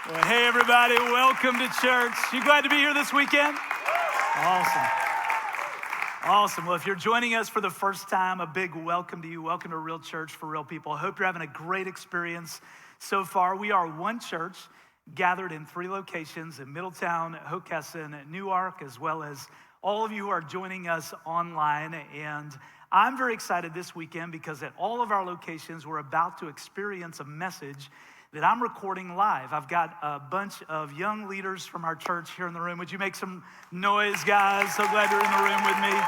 Well, hey, everybody, welcome to church. You glad to be here this weekend? Awesome. Awesome. Well, if you're joining us for the first time, a big welcome to you. Welcome to Real Church for Real People. I hope you're having a great experience so far. We are one church gathered in 3 locations in Middletown, Hockessin, Newark, as well as all of you who are joining us online. And I'm very excited this weekend because at all of our locations, we're about to experience a message that I'm recording live. I've got a bunch of young leaders from our church here in the room. Would you make some noise, guys? So glad you're in the room with me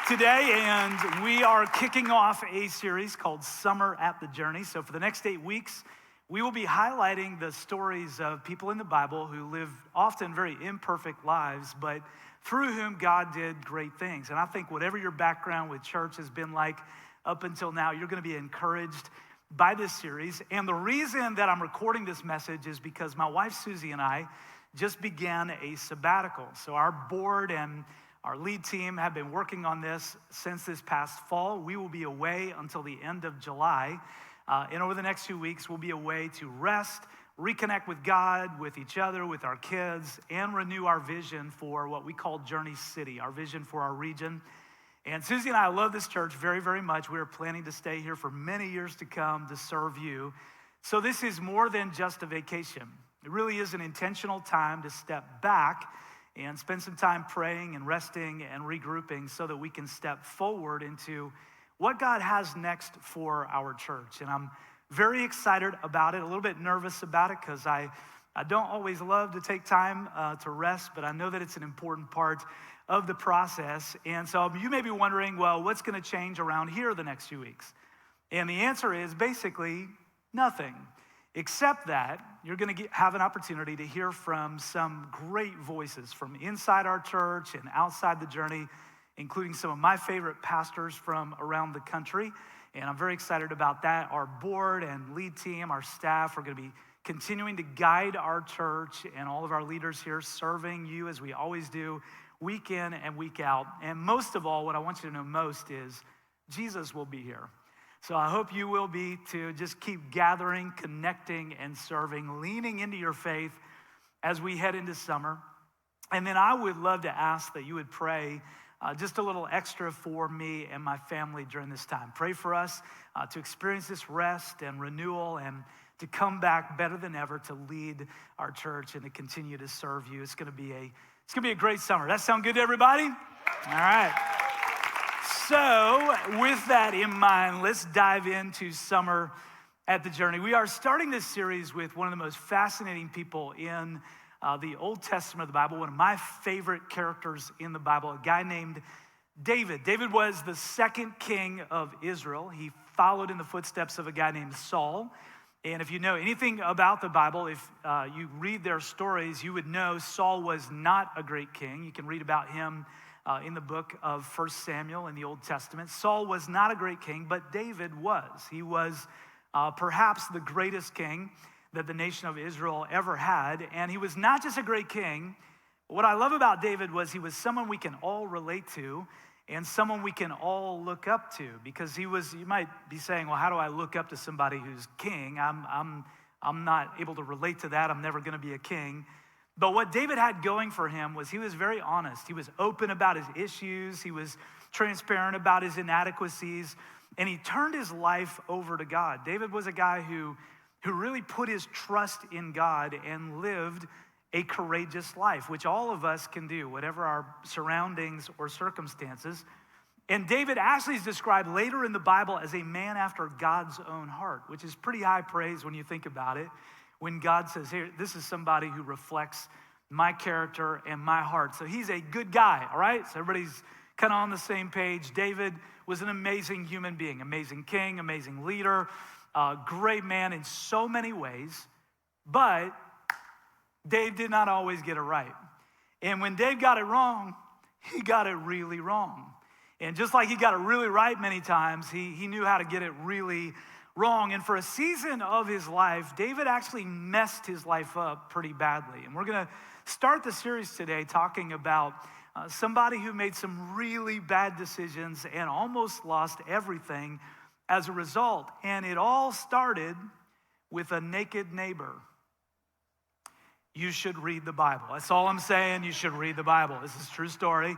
today. And we are kicking off a series called Summer at the Journey. So for the next 8 weeks, we will be highlighting the stories of people in the Bible who live often very imperfect lives, but through whom God did great things. And I think whatever your background with church has been like up until now, you're going to be encouraged by this series. And the reason that I'm recording this message is because my wife Susie and I just began a sabbatical. So our board and our lead team have been working on this since this past fall. We will be away until the end of July. And over the next few weeks, we'll be away to rest, reconnect with God, with each other, with our kids, and renew our vision for what we call Journey City, our vision for our region. And Susie and I love this church very, very much. We are planning to stay here for many years to come to serve you. So this is more than just a vacation. It really is an intentional time to step back and spend some time praying and resting and regrouping so that we can step forward into what God has next for our church. And I'm very excited about it, a little bit nervous about it because I don't always love to take time to rest, but I know that it's an important part of the process. And so you may be wondering, well, what's going to change around here the next few weeks? And the answer is basically nothing, except that you're going to have an opportunity to hear from some great voices from inside our church and outside the journey, including some of my favorite pastors from around the country. And I'm very excited about that. Our board and lead team, our staff are going to be continuing to guide our church and all of our leaders here, serving you as we always do, week in and week out. And most of all, what I want you to know most is Jesus will be here. So I hope you will be to just keep gathering, connecting, and serving, leaning into your faith as we head into summer. And then I would love to ask that you would pray just a little extra for me and my family during this time. Pray for us to experience this rest and renewal and to come back better than ever to lead our church and to continue to serve you. It's going to be a great summer. That sound good to everybody? All right. So with that in mind, let's dive into Summer at the Journey. We are starting this series with one of the most fascinating people in the Old Testament of the Bible, one of my favorite characters in the Bible, a guy named David. David was the second king of Israel. He followed in the footsteps of a guy named Saul. And if you know anything about the Bible, if you read their stories, you would know Saul was not a great king. You can read about him in the book of 1 Samuel in the Old Testament. Saul was not a great king, but David was. He was perhaps the greatest king that the nation of Israel ever had. And he was not just a great king. What I love about David was he was someone we can all relate to and someone we can all look up to, because you might be saying, well, how do I look up to somebody who's king? I'm not able to relate to that. I'm never going to be a king. But what David had going for him was he was very honest. He was open about his issues. He was transparent about his inadequacies, and he turned his life over to God. David was a guy who really put his trust in God and lived a courageous life, which all of us can do, whatever our surroundings or circumstances. And David actually is described later in the Bible as a man after God's own heart, which is pretty high praise when you think about it. When God says, here, this is somebody who reflects my character and my heart. So he's a good guy, all right? So everybody's kind of on the same page. David was an amazing human being, amazing king, amazing leader, great man in so many ways. But Dave did not always get it right. And when Dave got it wrong, he got it really wrong. And just like he got it really right many times, he knew how to get it really wrong. And for a season of his life, David actually messed his life up pretty badly. And we're going to start the series today talking about somebody who made some really bad decisions and almost lost everything as a result. And it all started with a naked neighbor. you should read the Bible. That's all I'm saying. You should read the Bible. This is a true story.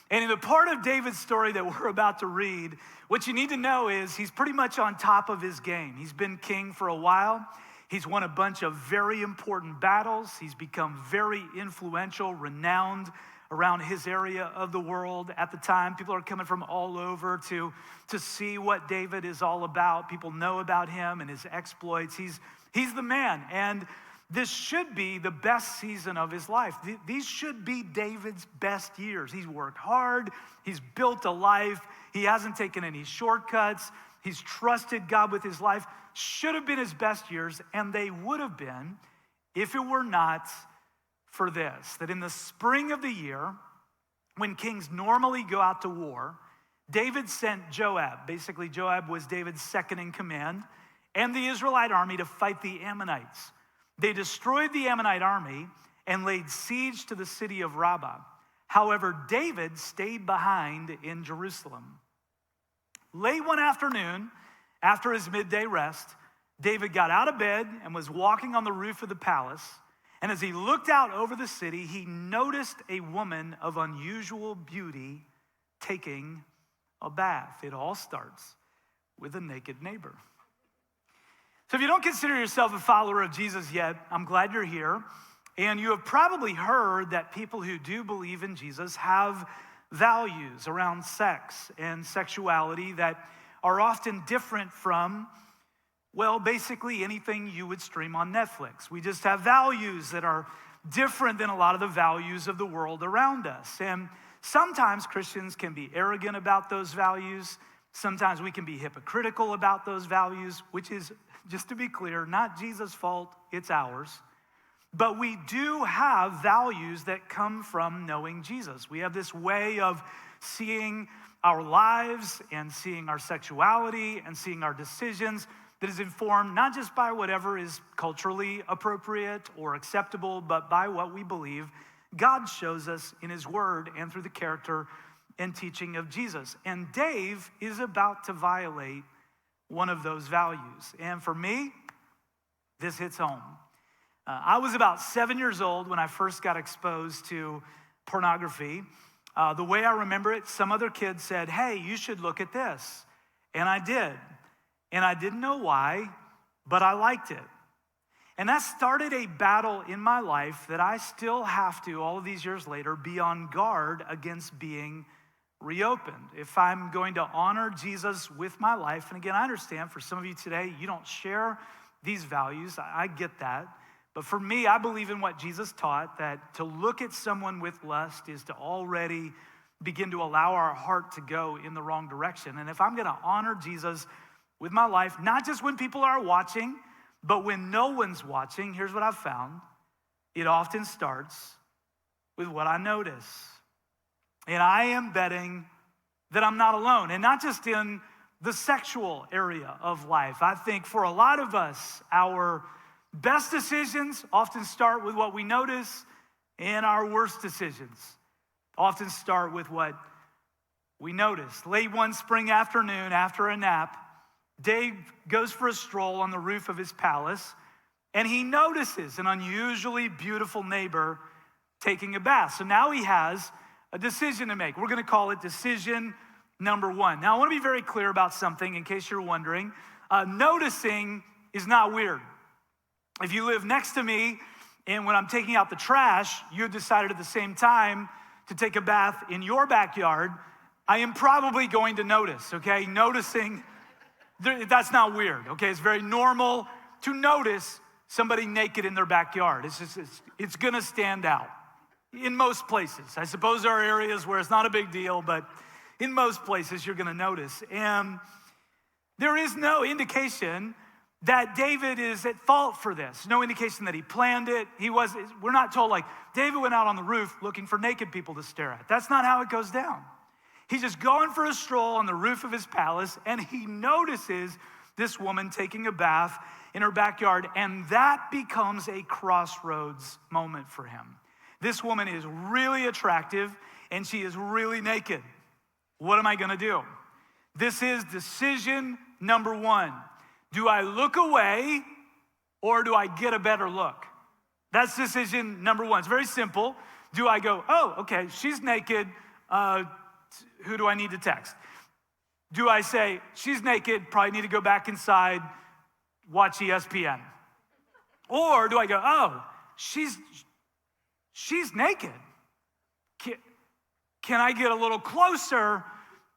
And in the part of David's story that we're about to read, what you need to know is he's pretty much on top of his game. He's been king for a while. He's won a bunch of very important battles. He's become very influential, renowned around his area of the world at the time. People are coming from all over to see what David is all about. People know about him and his exploits. He's the man. And this should be the best season of his life. These should be David's best years. He's worked hard. He's built a life. He hasn't taken any shortcuts. He's trusted God with his life. Should have been his best years, and they would have been if it were not for this, that in the spring of the year, when kings normally go out to war, David sent Joab. Basically, Joab was David's second in command, and the Israelite army to fight the Ammonites. They destroyed the Ammonite army and laid siege to the city of Rabbah. However, David stayed behind in Jerusalem. Late one afternoon, after his midday rest, David got out of bed and was walking on the roof of the palace. And as he looked out over the city, he noticed a woman of unusual beauty taking a bath. It all starts with a naked neighbor. So if you don't consider yourself a follower of Jesus yet, I'm glad you're here. And you have probably heard that people who do believe in Jesus have values around sex and sexuality that are often different from, well, basically anything you would stream on Netflix. We just have values that are different than a lot of the values of the world around us. And sometimes Christians can be arrogant about those values. Sometimes we can be hypocritical about those values, which is, just to be clear, not Jesus' fault, it's ours. But we do have values that come from knowing Jesus. We have this way of seeing our lives and seeing our sexuality and seeing our decisions that is informed not just by whatever is culturally appropriate or acceptable, but by what we believe God shows us in his word and through the character and teaching of Jesus. And Dave is about to violate one of those values. And for me, this hits home. I was about 7 years old when I first got exposed to pornography. The way I remember it, some other kid said, "Hey, you should look at this." And I did. And I didn't know why, but I liked it. And that started a battle in my life that I still have to, all of these years later, be on guard against being reopened. If I'm going to honor Jesus with my life, and again, I understand for some of you today, you don't share these values. I get that. But for me, I believe in what Jesus taught, that to look at someone with lust is to already begin to allow our heart to go in the wrong direction. And if I'm going to honor Jesus with my life, not just when people are watching, but when no one's watching, here's what I've found. It often starts with what I notice. And I am betting that I'm not alone, and not just in the sexual area of life. I think for a lot of us, our best decisions often start with what we notice, and our worst decisions often start with what we notice. Late one spring afternoon, after a nap, Dave goes for a stroll on the roof of his palace, and he notices an unusually beautiful neighbor taking a bath. So now he has a decision to make. We're going to call it decision number one. Now, I want to be very clear about something in case you're wondering. Noticing is not weird. If you live next to me, and when I'm taking out the trash, you decided at the same time to take a bath in your backyard, I am probably going to notice, okay? Noticing, that's not weird, okay? It's very normal to notice somebody naked in their backyard. It's gonna stand out in most places. I suppose there are areas where it's not a big deal, but in most places you're gonna notice. And there is no indication that David is at fault for this. No indication that he planned it. We're not told like, David went out on the roof looking for naked people to stare at. That's not how it goes down. He's just going for a stroll on the roof of his palace, and he notices this woman taking a bath in her backyard, and that becomes a crossroads moment for him. This woman is really attractive, and she is really naked. What am I gonna do? This is decision number one. Do I look away, or do I get a better look? That's decision number one. It's very simple. Do I go, oh, okay, she's naked. Who do I need to text? Do I say, she's naked, probably need to go back inside, watch ESPN? Or do I go, oh, she's naked. Can I get a little closer?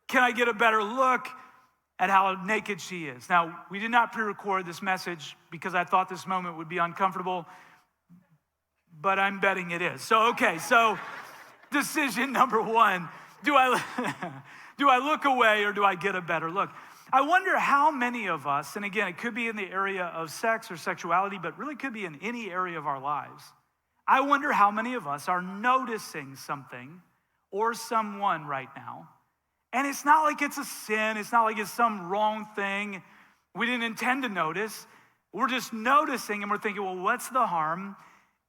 Can I get a better look at how naked she is? Now, we did not pre-record this message because I thought this moment would be uncomfortable, but I'm betting it is. So decision number one, do I look away or do I get a better look? I wonder how many of us, and again, it could be in the area of sex or sexuality, but really could be in any area of our lives. I wonder how many of us are noticing something or someone right now. And it's not like it's a sin. It's not like it's some wrong thing we didn't intend to notice. We're just noticing and we're thinking, well, what's the harm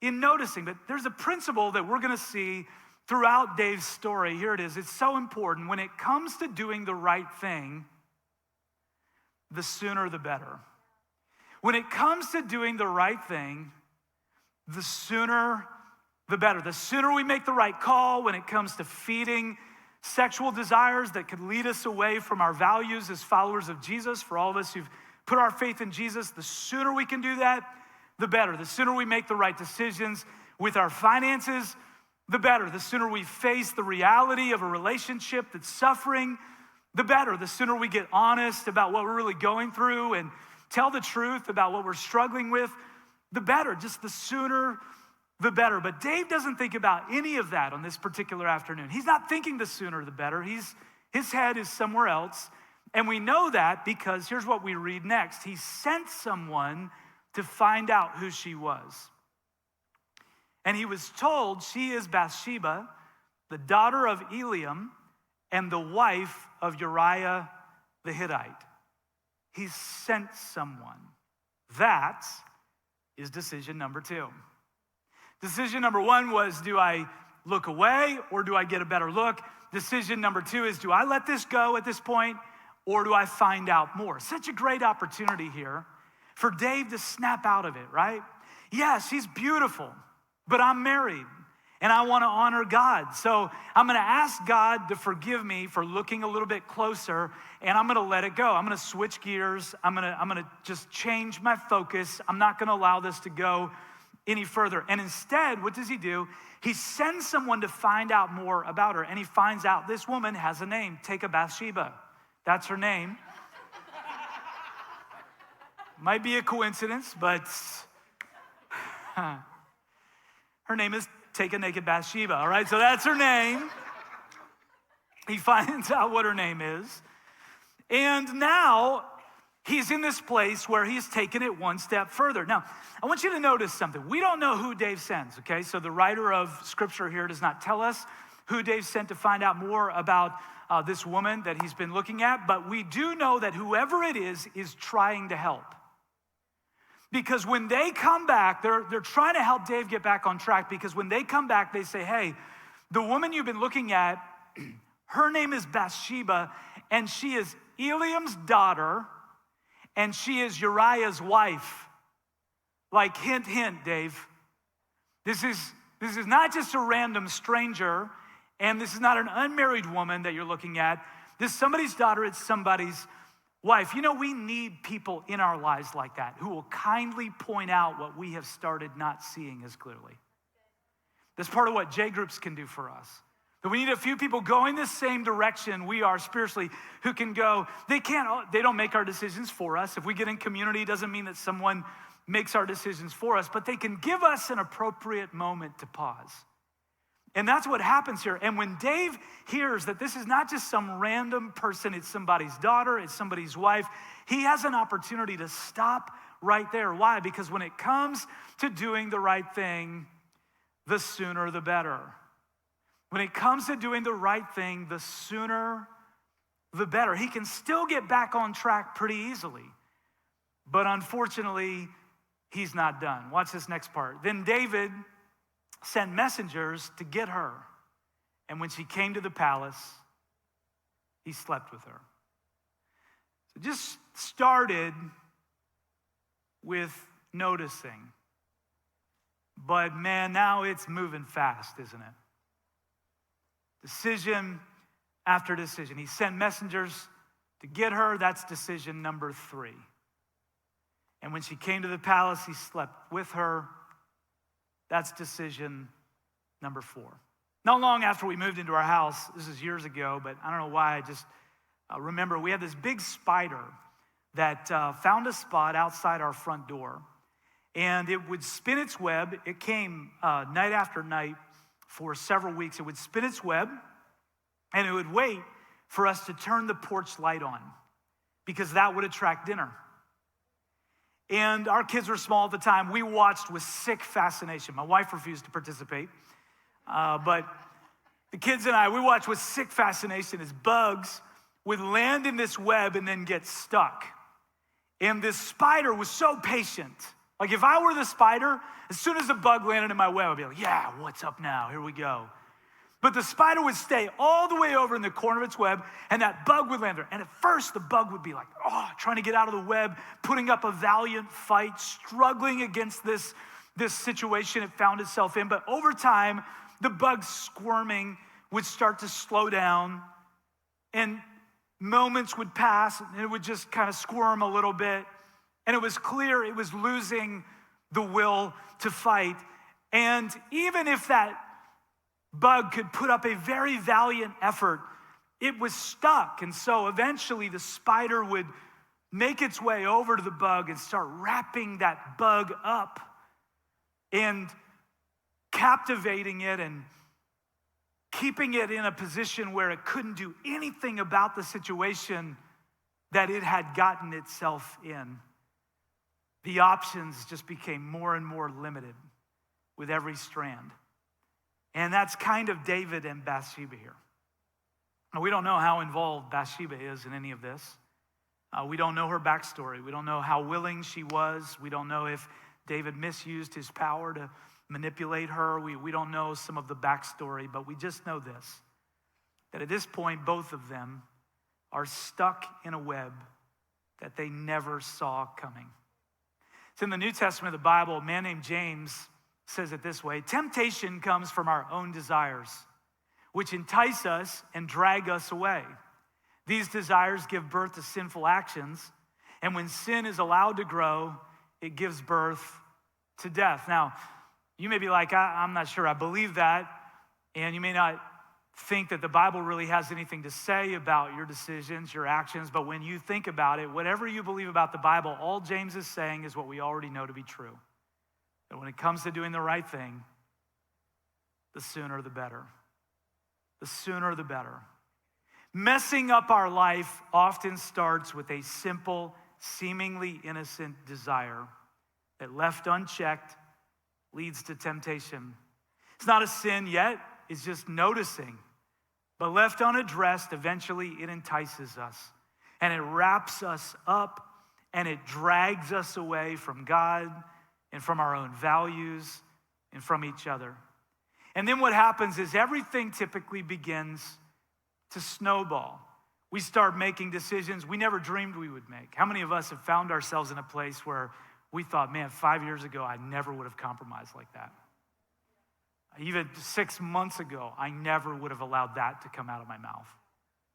in noticing? But there's a principle that we're going to see throughout Dave's story. Here it is. It's so important. When it comes to doing the right thing, the sooner the better. When it comes to doing the right thing, the sooner the better. The sooner we make the right call when it comes to feeding sexual desires that could lead us away from our values as followers of Jesus, for all of us who've put our faith in Jesus, the sooner we can do that, the better. The sooner we make the right decisions with our finances, the better. The sooner we face the reality of a relationship that's suffering, the better. The sooner we get honest about what we're really going through and tell the truth about what we're struggling with, the better. Just the sooner, the better. But Dave doesn't think about any of that on this particular afternoon. He's not thinking the sooner the better. His head is somewhere else. And we know that because here's what we read next. He sent someone to find out who she was. And he was told she is Bathsheba, the daughter of Eliam, and the wife of Uriah the Hittite. He sent someone. That is decision number two. Decision number one was, do I look away or do I get a better look? Decision number two is, do I let this go at this point or do I find out more? Such a great opportunity here for Dave to snap out of it, right? Yeah, she's beautiful, but I'm married and I want to honor God. So I'm going to ask God to forgive me for looking a little bit closer, and I'm going to let it go. I'm going to switch gears. I'm going to just change my focus. I'm not going to allow this to go any further. And instead, what does he do? He sends someone to find out more about her, and he finds out this woman has a name. Take a Bathsheba. That's her name. Might be a coincidence, but her name is Take a Naked Bathsheba, all right? So that's her name. He finds out what her name is. And now he's in this place where he's taken it one step further. Now, I want you to notice something. We don't know who Dave sends, okay? So the writer of scripture here does not tell us who Dave sent to find out more about this woman that he's been looking at, but we do know that whoever it is trying to help. Because when they come back, they're trying to help Dave get back on track, because when they come back, they say, hey, the woman you've been looking at, her name is Bathsheba, and she is Eliam's daughter, and she is Uriah's wife. Like, hint, hint, Dave. This is not just a random stranger, and this is not an unmarried woman that you're looking at. This is somebody's daughter, it's somebody's wife. You know, we need people in our lives like that who will kindly point out what we have started not seeing as clearly. That's part of what J groups can do for us. That we need a few people going the same direction we are spiritually who can go. They don't make our decisions for us. If we get in community, it doesn't mean that someone makes our decisions for us, but they can give us an appropriate moment to pause. And that's what happens here. And when Dave hears that this is not just some random person, it's somebody's daughter, it's somebody's wife, he has an opportunity to stop right there. Why? Because when it comes to doing the right thing, the sooner the better. When it comes to doing the right thing, the sooner the better. He can still get back on track pretty easily. But unfortunately, he's not done. Watch this next part. Then David sent messengers to get her. And when she came to the palace, he slept with her. So just started with noticing. But man, now it's moving fast, isn't it? Decision after decision. He sent messengers to get her. That's decision number 3. And when she came to the palace, he slept with her. That's decision number 4. Not long after we moved into our house, this is years ago, but I don't know why, I just remember we had this big spider that found a spot outside our front door. And it would spin its web. It came night after night for several weeks. It would spin its web, and it would wait for us to turn the porch light on because that would attract dinner. And our kids were small at the time. We watched with sick fascination. My wife refused to participate. But the kids and I, we watched with sick fascination as bugs would land in this web and then get stuck. And this spider was so patient. Like if I were the spider, as soon as a bug landed in my web, I'd be like, yeah, what's up now? Here we go. But the spider would stay all the way over in the corner of its web, and that bug would land there. And at first, the bug would be like, trying to get out of the web, putting up a valiant fight, struggling against this situation it found itself in. But over time, the bug's squirming would start to slow down, and moments would pass, and it would just kind of squirm a little bit. And it was clear it was losing the will to fight. And even if that bug could put up a very valiant effort, it was stuck. And so eventually the spider would make its way over to the bug and start wrapping that bug up and captivating it and keeping it in a position where it couldn't do anything about the situation that it had gotten itself in. The options just became more and more limited with every strand. And that's kind of David and Bathsheba here. Now, we don't know how involved Bathsheba is in any of this. We don't know her backstory. We don't know how willing she was. We don't know if David misused his power to manipulate her. We don't know some of the backstory, but we just know this, that at this point, both of them are stuck in a web that they never saw coming. It's in the New Testament of the Bible, a man named James says it this way: temptation comes from our own desires, which entice us and drag us away. These desires give birth to sinful actions, and when sin is allowed to grow, it gives birth to death. Now, you may be like, I'm not sure I believe that, and you may not think that the Bible really has anything to say about your decisions, your actions, but when you think about it, whatever you believe about the Bible, all James is saying is what we already know to be true. That when it comes to doing the right thing, the sooner the better. The sooner the better. Messing up our life often starts with a simple, seemingly innocent desire that, left unchecked, leads to temptation. It's not a sin yet, it's just noticing. But left unaddressed, eventually it entices us. And it wraps us up, and it drags us away from God and from our own values and from each other. And then what happens is everything typically begins to snowball. We start making decisions we never dreamed we would make. How many of us have found ourselves in a place where we thought, man, 5 years ago, I never would have compromised like that. Even 6 months ago, I never would have allowed that to come out of my mouth.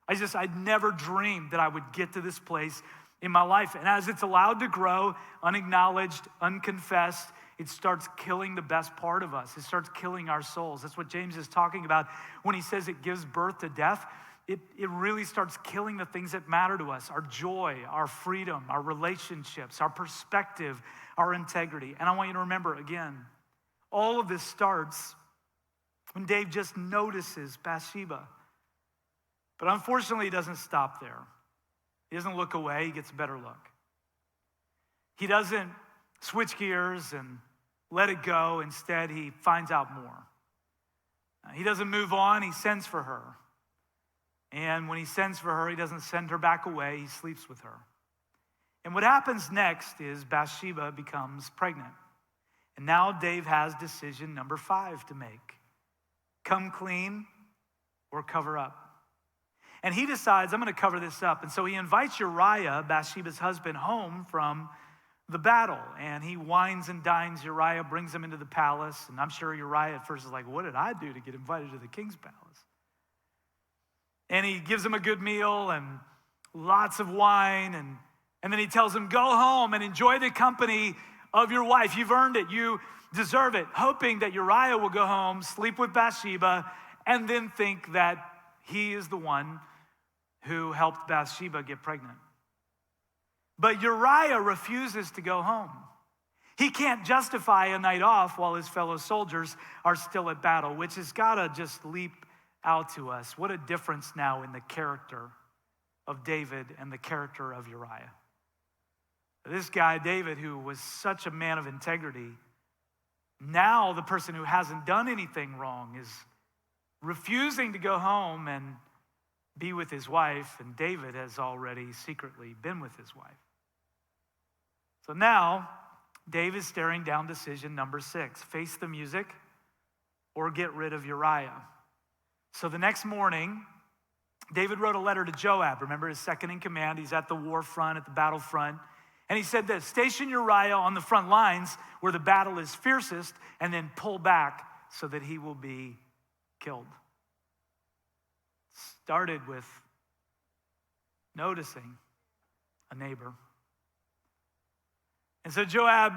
I'd never dreamed that I would get to this place in my life. And as it's allowed to grow, unacknowledged, unconfessed, it starts killing the best part of us. It starts killing our souls. That's what James is talking about when he says it gives birth to death. It really starts killing the things that matter to us: our joy, our freedom, our relationships, our perspective, our integrity. And I want you to remember, again, all of this starts when Dave just notices Bathsheba. But unfortunately, he doesn't stop there. He doesn't look away, he gets a better look. He doesn't switch gears and let it go. Instead, he finds out more. He doesn't move on, he sends for her. And when he sends for her, he doesn't send her back away, he sleeps with her. And what happens next is Bathsheba becomes pregnant. And now Dave has decision number 5 to make: come clean or cover up. And he decides, I'm going to cover this up. And so he invites Uriah, Bathsheba's husband, home from the battle. And he wines and dines Uriah, brings him into the palace. And I'm sure Uriah at first is like, what did I do to get invited to the king's palace? And he gives him a good meal and lots of wine. And then he tells him, go home and enjoy the company of your wife. You've earned it. You deserve it. Hoping that Uriah will go home, sleep with Bathsheba, and then think that he is the one who helped Bathsheba get pregnant. But Uriah refuses to go home. He can't justify a night off while his fellow soldiers are still at battle, which has got to just leap out to us. What a difference now in the character of David and the character of Uriah. This guy, David, who was such a man of integrity, now the person who hasn't done anything wrong is refusing to go home and be with his wife, and David has already secretly been with his wife. So now, David is staring down decision number 6, face the music or get rid of Uriah. So the next morning, David wrote a letter to Joab, remember his second in command, he's at the war front, at the battlefront, and he said this, station Uriah on the front lines where the battle is fiercest, and then pull back so that he will be killed. Started with noticing a neighbor. And so Joab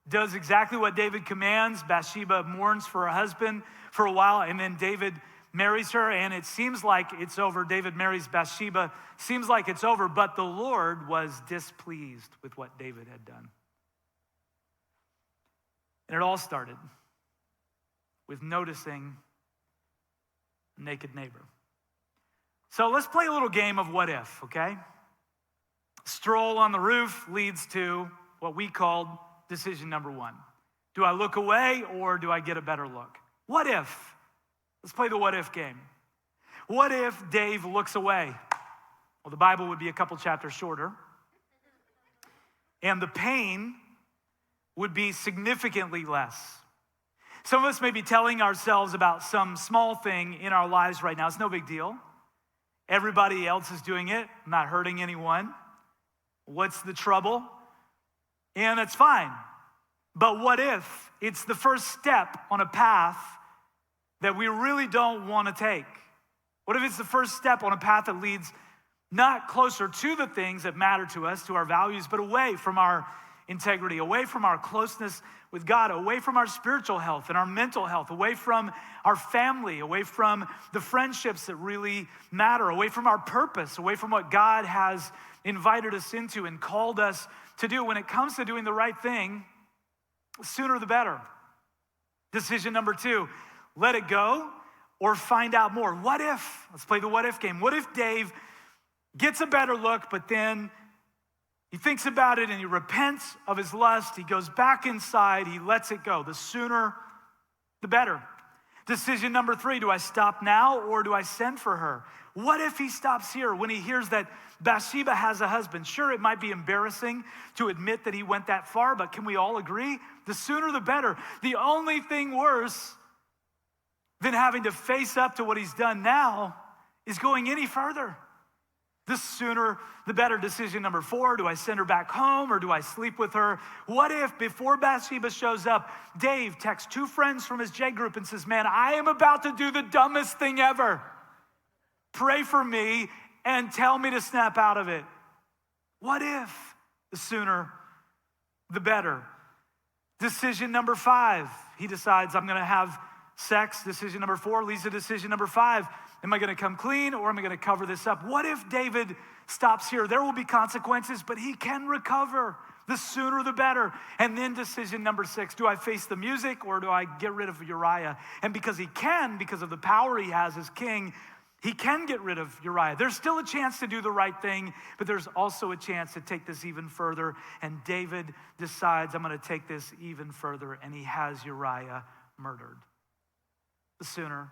does exactly what David commands. Bathsheba mourns for her husband for a while, and then David marries her, and it seems like it's over. David marries Bathsheba, seems like it's over, but the Lord was displeased with what David had done. And it all started with noticing a naked neighbor. So let's play a little game of what if, okay? Stroll on the roof leads to what we called decision number 1. Do I look away or do I get a better look? What if? Let's play the what if game. What if Dave looks away? Well, the Bible would be a couple chapters shorter. And the pain would be significantly less. Some of us may be telling ourselves about some small thing in our lives right now. It's no big deal. Everybody else is doing it. I'm not hurting anyone. What's the trouble? And it's fine. But what if it's the first step on a path that we really don't want to take? What if it's the first step on a path that leads not closer to the things that matter to us, to our values, but away from our integrity, away from our closeness with God, away from our spiritual health and our mental health, away from our family, away from the friendships that really matter, away from our purpose, away from what God has invited us into and called us to do. When it comes to doing the right thing, the sooner the better. Decision number 2, let it go or find out more. What if? Let's play the what if game. What if Dave gets a better look, but then he thinks about it and he repents of his lust. He goes back inside. He lets it go. The sooner, the better. Decision number 3, do I stop now or do I send for her? What if he stops here when he hears that Bathsheba has a husband? Sure, it might be embarrassing to admit that he went that far, but can we all agree? The sooner, the better. The only thing worse than having to face up to what he's done now is going any further. The sooner, the better. Decision number 4, do I send her back home or do I sleep with her? What if before Bathsheba shows up, Dave texts 2 friends from his J group and says, man, I am about to do the dumbest thing ever. Pray for me and tell me to snap out of it. What if? The sooner, the better. Decision number 5, he decides I'm gonna have sex. Decision number 4 leads to decision number 5. Am I gonna come clean or am I gonna cover this up? What if David stops here? There will be consequences, but he can recover. The sooner the better. And then decision number 6, do I face the music or do I get rid of Uriah? And because he can, because of the power he has as king, he can get rid of Uriah. There's still a chance to do the right thing, but there's also a chance to take this even further. And David decides, I'm gonna take this even further, and he has Uriah murdered. The sooner,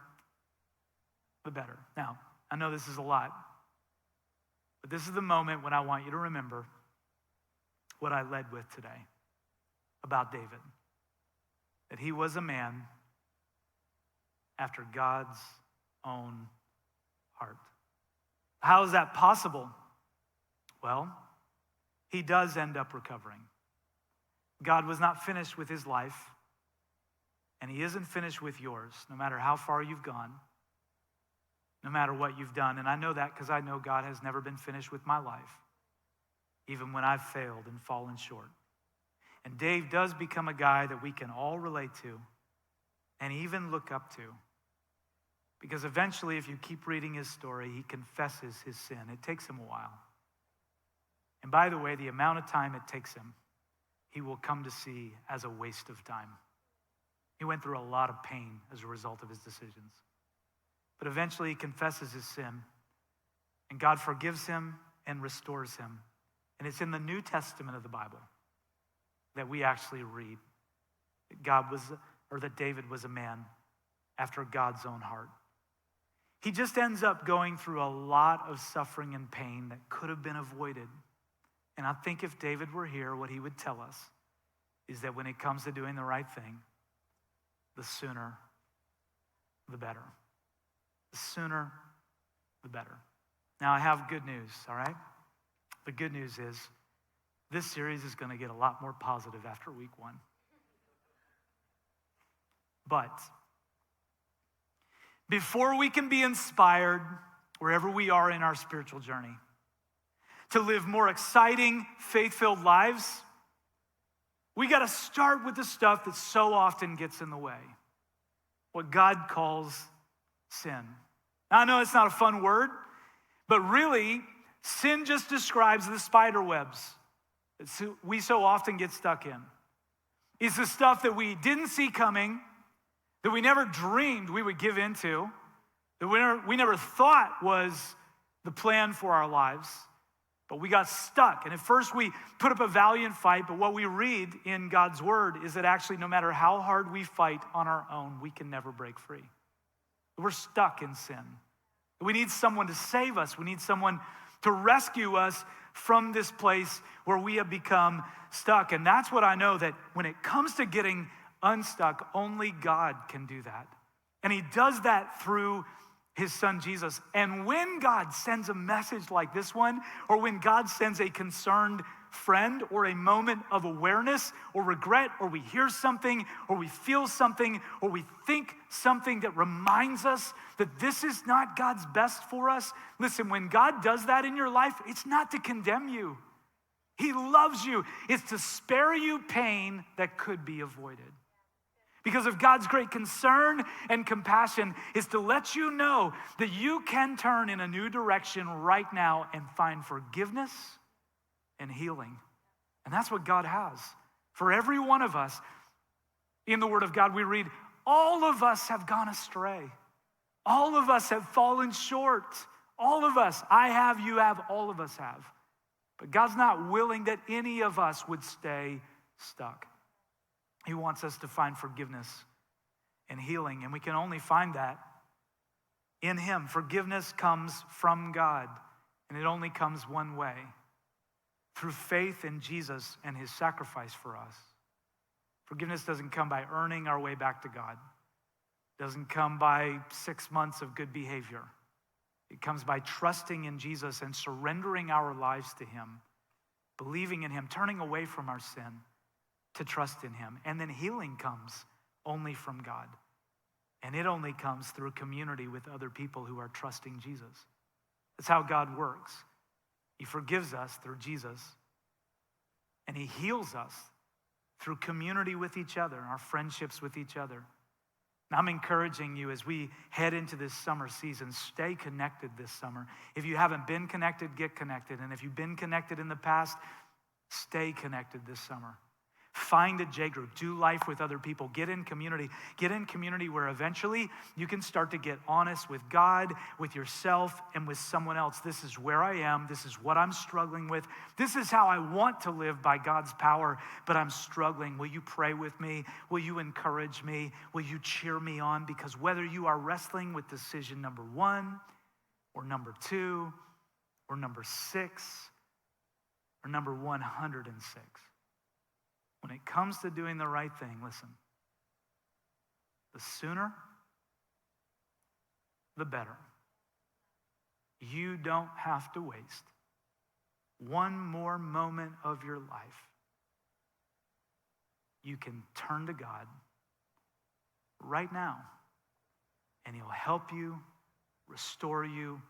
the better. Now, I know this is a lot, but this is the moment when I want you to remember what I led with today about David. That he was a man after God's own heart. How is that possible? Well, he does end up recovering. God was not finished with his life, and he isn't finished with yours, no matter how far you've gone, no matter what you've done. And I know that because I know God has never been finished with my life, even when I've failed and fallen short. And Dave does become a guy that we can all relate to and even look up to. Because eventually, if you keep reading his story, he confesses his sin. It takes him a while. And by the way, the amount of time it takes him, he will come to see as a waste of time. He went through a lot of pain as a result of his decisions. But eventually he confesses his sin, and God forgives him and restores him. And it's in the New Testament of the Bible that we actually read that David was a man after God's own heart. He just ends up going through a lot of suffering and pain that could have been avoided. And I think if David were here, what he would tell us is that when it comes to doing the right thing, the sooner, the better. The sooner, the better. Now, I have good news, all right? The good news is this series is going to get a lot more positive after week 1. But before we can be inspired, wherever we are in our spiritual journey, to live more exciting, faith-filled lives, we got to start with the stuff that so often gets in the way, what God calls sin. Now, I know it's not a fun word, but really, sin just describes the spider webs that we so often get stuck in. It's the stuff that we didn't see coming, that we never dreamed we would give into, that we never thought was the plan for our lives. But we got stuck. And at first we put up a valiant fight, but what we read in God's word is that actually no matter how hard we fight on our own, we can never break free. We're stuck in sin. We need someone to save us. We need someone to rescue us from this place where we have become stuck. And that's what I know, that when it comes to getting unstuck, only God can do that. And he does that through his son Jesus. And when God sends a message like this one, or when God sends a concerned friend, or a moment of awareness or regret, or we hear something, or we feel something, or we think something that reminds us that this is not God's best for us, listen, when God does that in your life, it's not to condemn you. He loves you. It's to spare you pain that could be avoided. Because of God's great concern and compassion is to let you know that you can turn in a new direction right now and find forgiveness and healing. And that's what God has for every one of us. In the Word of God, we read, all of us have gone astray. All of us have fallen short. All of us, I have, you have, all of us have. But God's not willing that any of us would stay stuck. He wants us to find forgiveness and healing, and we can only find that in him. Forgiveness comes from God, and it only comes one way, through faith in Jesus and his sacrifice for us. Forgiveness doesn't come by earning our way back to God. It doesn't come by 6 months of good behavior. It comes by trusting in Jesus and surrendering our lives to him, believing in him, turning away from our sin to trust in him. And then healing comes only from God. And it only comes through community with other people who are trusting Jesus. That's how God works. He forgives us through Jesus. And he heals us through community with each other, our friendships with each other. And I'm encouraging you as we head into this summer season, stay connected this summer. If you haven't been connected, get connected. And if you've been connected in the past, stay connected this summer. Find a J group, do life with other people, get in community where eventually you can start to get honest with God, with yourself, and with someone else. This is where I am, this is what I'm struggling with, this is how I want to live by God's power, but I'm struggling. Will you pray with me? Will you encourage me? Will you cheer me on? Because whether you are wrestling with decision number 1, or number 2, or number 6, or number 106, when it comes to doing the right thing, listen, the sooner, the better. You don't have to waste one more moment of your life you can turn to God right now, and he'll help you, restore you,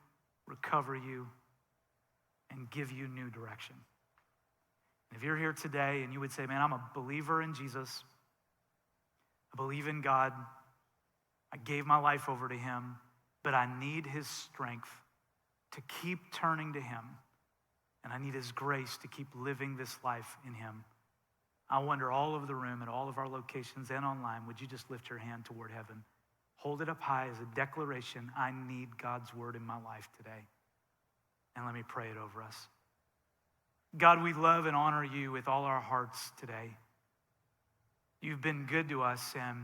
recover you, and give you new direction. And if you're here today and you would say, man, I'm a believer in Jesus, I believe in God, I gave my life over to him, but I need his strength to keep turning to him, and I need his grace to keep living this life in him. I wonder, all over the room at all of our locations and online, would you just lift your hand toward heaven? Hold it up high as a declaration, I need God's word in my life today. And let me pray it over us. God, we love and honor you with all our hearts today. You've been good to us, and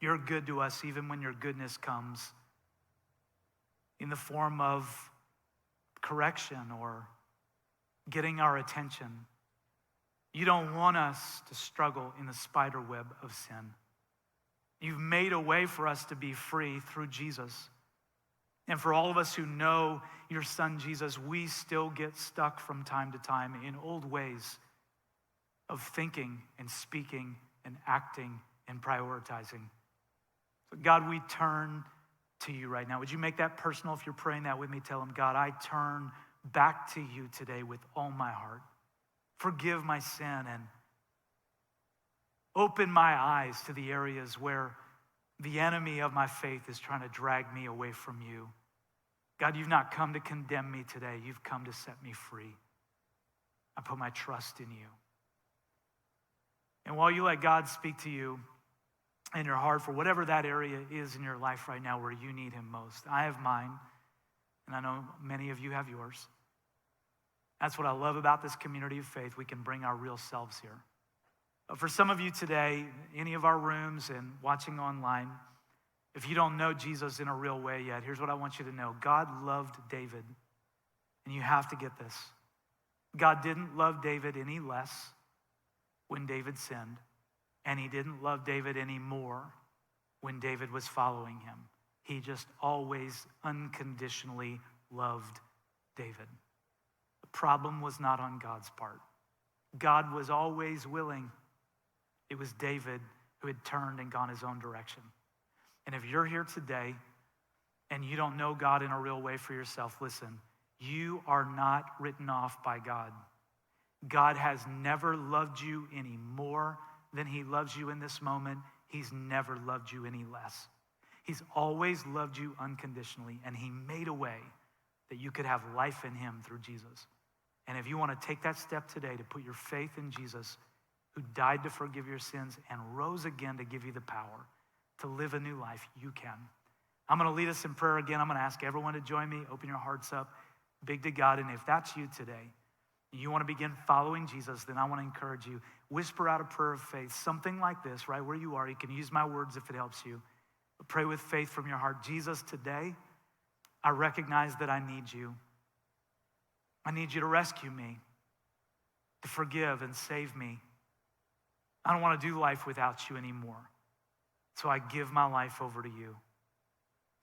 you're good to us even when your goodness comes in the form of correction or getting our attention. You don't want us to struggle in the spider web of sin. You've made a way for us to be free through Jesus. And for all of us who know your son Jesus, we still get stuck from time to time in old ways of thinking and speaking and acting and prioritizing. So God, we turn to you right now. Would you make that personal? If you're praying that with me, tell him, God, I turn back to you today with all my heart. Forgive my sin and open my eyes to the areas where the enemy of my faith is trying to drag me away from you. God, you've not come to condemn me today. You've come to set me free. I put my trust in you. And while you let God speak to you in your heart for whatever that area is in your life right now where you need him most, I have mine, and I know many of you have yours. That's what I love about this community of faith. We can bring our real selves here. But for some of you today, any of our rooms and watching online, if you don't know Jesus in a real way yet, here's what I want you to know. God loved David, and you have to get this. God didn't love David any less when David sinned, and he didn't love David any more when David was following him. He just always unconditionally loved David. The problem was not on God's part. God was always willing. It was David who had turned and gone his own direction. And if you're here today and you don't know God in a real way for yourself, listen, you are not written off by God. God has never loved you any more than he loves you in this moment. He's never loved you any less. He's always loved you unconditionally, and he made a way that you could have life in him through Jesus. And if you want to take that step today to put your faith in Jesus, who died to forgive your sins and rose again to give you the power to live a new life, you can. I'm going to lead us in prayer again. I'm going to ask everyone to join me. Open your hearts up big to God. And if that's you today, and you want to begin following Jesus, then I want to encourage you. Whisper out a prayer of faith, something like this, right where you are. You can use my words if it helps you. But pray with faith from your heart. Jesus, today, I recognize that I need you. I need you to rescue me, to forgive and save me. I don't want to do life without you anymore. So I give my life over to you.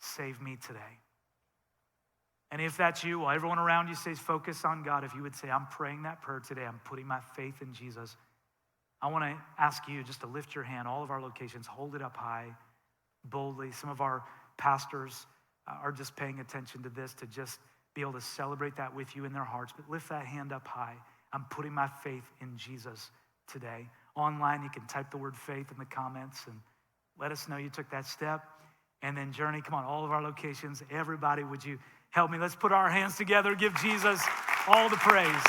Save me today. And if that's you, while everyone around you says focus on God, if you would say, I'm praying that prayer today, I'm putting my faith in Jesus, I want to ask you just to lift your hand, all of our locations, hold it up high, boldly. Some of our pastors are just paying attention to this to just be able to celebrate that with you in their hearts. But lift that hand up high. I'm putting my faith in Jesus today. Online, you can type the word faith in the comments and let us know you took that step. And then Journey, come on, all of our locations, everybody, would you help me? Let's put our hands together, give Jesus all the praise.